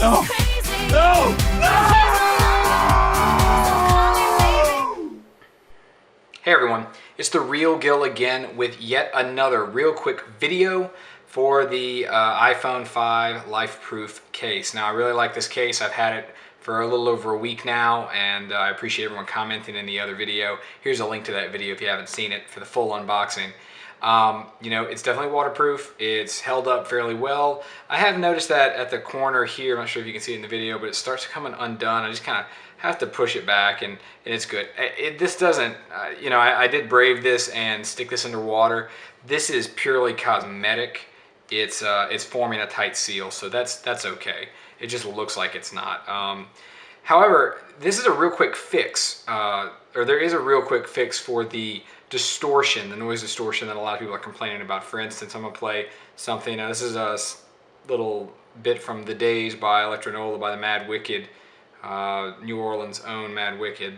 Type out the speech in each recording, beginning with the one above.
No! No! No! Hey everyone, it's the real Gill again with yet another real quick video for the iPhone 5 Lifeproof case. Now I really like this case. I've had it for a little over a week now, and I appreciate everyone commenting in the other video. Here's a link to that video if you haven't seen it for the full unboxing. You know, it's definitely waterproof. It's held up fairly well. I have noticed that at the corner here, I'm not sure if you can see it in the video, but it starts coming undone. I just kind of have to push it back, and it's good. This doesn't, you know, I did brave this and stick this underwater. This is purely cosmetic. It's forming a tight seal, so that's okay. It just looks like it's not. However, this is a real quick fix, or there is a real quick fix for the distortion, the noise distortion that a lot of people are complaining about. For instance, I'm gonna play something. This is a little bit from The Days by Electronola by the Mad Wicked, New Orleans' own Mad Wicked.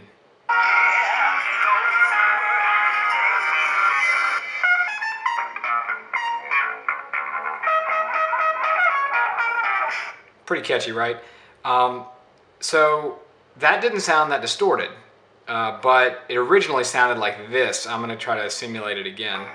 Pretty catchy, right? So that didn't sound that distorted, but it originally sounded like this. I'm going to try to simulate it again.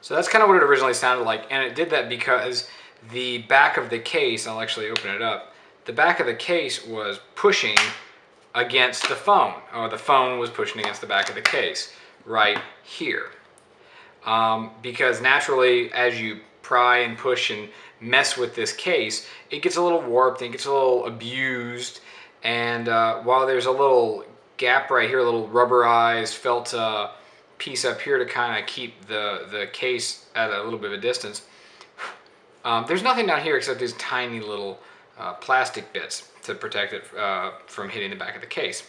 So that's kind of what it originally sounded like, and it did that because the back of the case, I'll actually open it up, the back of the case was pushing against the phone, or the phone was pushing against the back of the case, right here. Because naturally, as you pry and push and mess with this case, it gets a little warped and it gets a little abused, and while there's a little gap right here, a little rubberized felt piece up here to kind of keep the case at a little bit of a distance. There's nothing down here except these tiny little plastic bits to protect it from hitting the back of the case.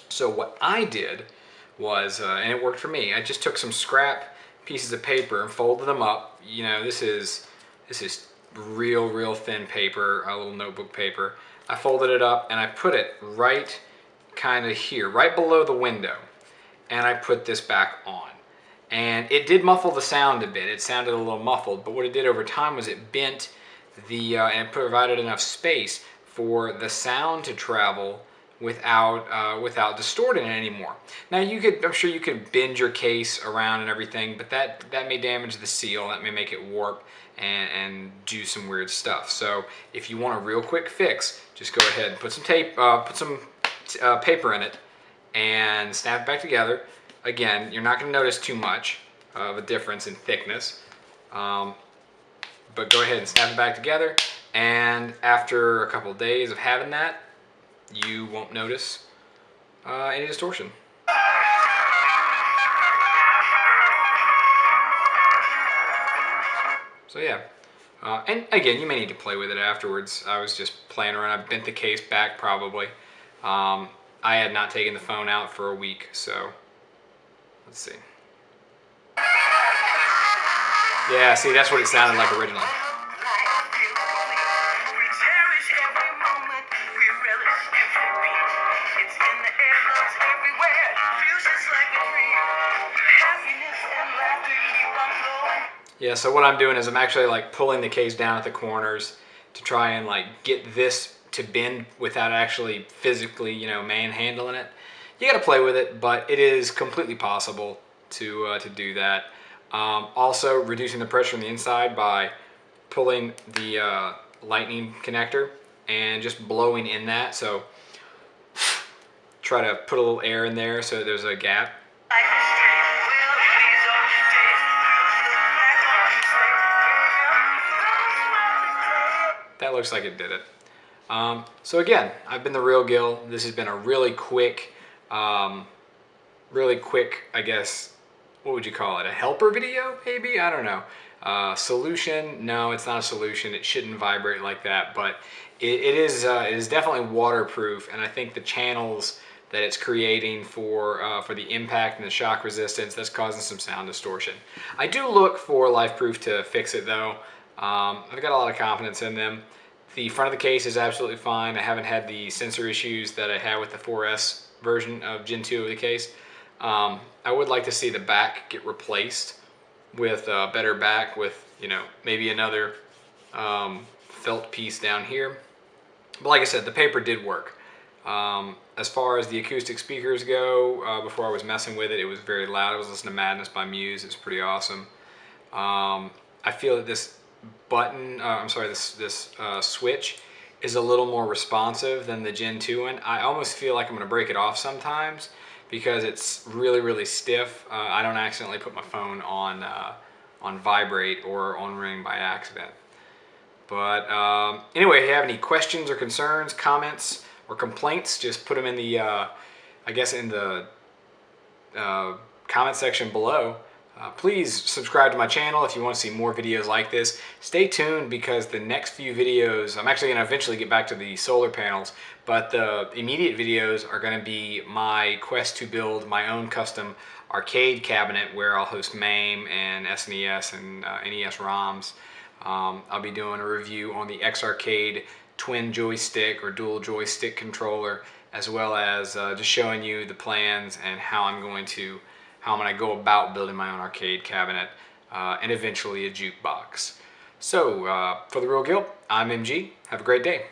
So what I did was, and it worked for me, I just took some scrap pieces of paper and folded them up. You know, this is real thin paper, a little notebook paper. I folded it up and I put it right kind of here, right below the window. And I put this back on. And it did muffle the sound a bit. It sounded a little muffled, but what it did over time was it bent the, and it provided enough space for the sound to travel without distorting it anymore. Now I'm sure you could bend your case around and everything, but that may damage the seal, that may make it warp and do some weird stuff. So if you want a real quick fix, just go ahead and put some tape, put some paper in it, and snap it back together. Again, you're not going to notice too much of a difference in thickness, but go ahead and snap it back together, and after a couple of days of having that, you won't notice any distortion. So yeah, and again, you may need to play with it afterwards. I was just playing around. I bent the case back probably. I had not taken the phone out for a week, so let's see. Yeah, see, that's what it sounded like originally. Yeah, so what I'm doing is I'm actually like pulling the case down at the corners to try and like get this to bend without actually physically, you know, manhandling it. You got to play with it, but it is completely possible to do that. Also, reducing the pressure on the inside by pulling the lightning connector and just blowing in that. So try to put a little air in there so there's a gap. That looks like it did it. So again, I've been the real Gill. This has been a really quick, I guess, what would you call it? A helper video, maybe? I don't know. Solution? No, it's not a solution. It shouldn't vibrate like that, but it is definitely waterproof, and I think the channels that it's creating for the impact and the shock resistance, that's causing some sound distortion. I do look for Lifeproof to fix it though. I've got a lot of confidence in them. The front of the case is absolutely fine. I haven't had the sensor issues that I had with the 4S version of Gen 2 of the case. I would like to see the back get replaced with a better back with, you know, maybe another felt piece down here. But like I said, the paper did work. As far as the acoustic speakers go, before I was messing with it, it was very loud. I was listening to Madness by Muse. It's pretty awesome. I feel that this button, this switch is a little more responsive than the Gen 2 one. I almost feel like I'm going to break it off sometimes because it's really, really stiff. I don't accidentally put my phone on vibrate or on ring by accident. But anyway, if you have any questions or concerns, comments, or complaints, just put them in the, I guess in the comment section below. Please subscribe to my channel if you want to see more videos like this. Stay tuned because the next few videos, I'm actually going to eventually get back to the solar panels, but the immediate videos are going to be my quest to build my own custom arcade cabinet where I'll host MAME and SNES and NES ROMs. I'll be doing a review on the X-Arcade twin joystick or dual joystick controller, as well as just showing you the plans and how I'm going to go about building my own arcade cabinet and eventually a jukebox. So for The Real Gill, I'm MG. Have a great day.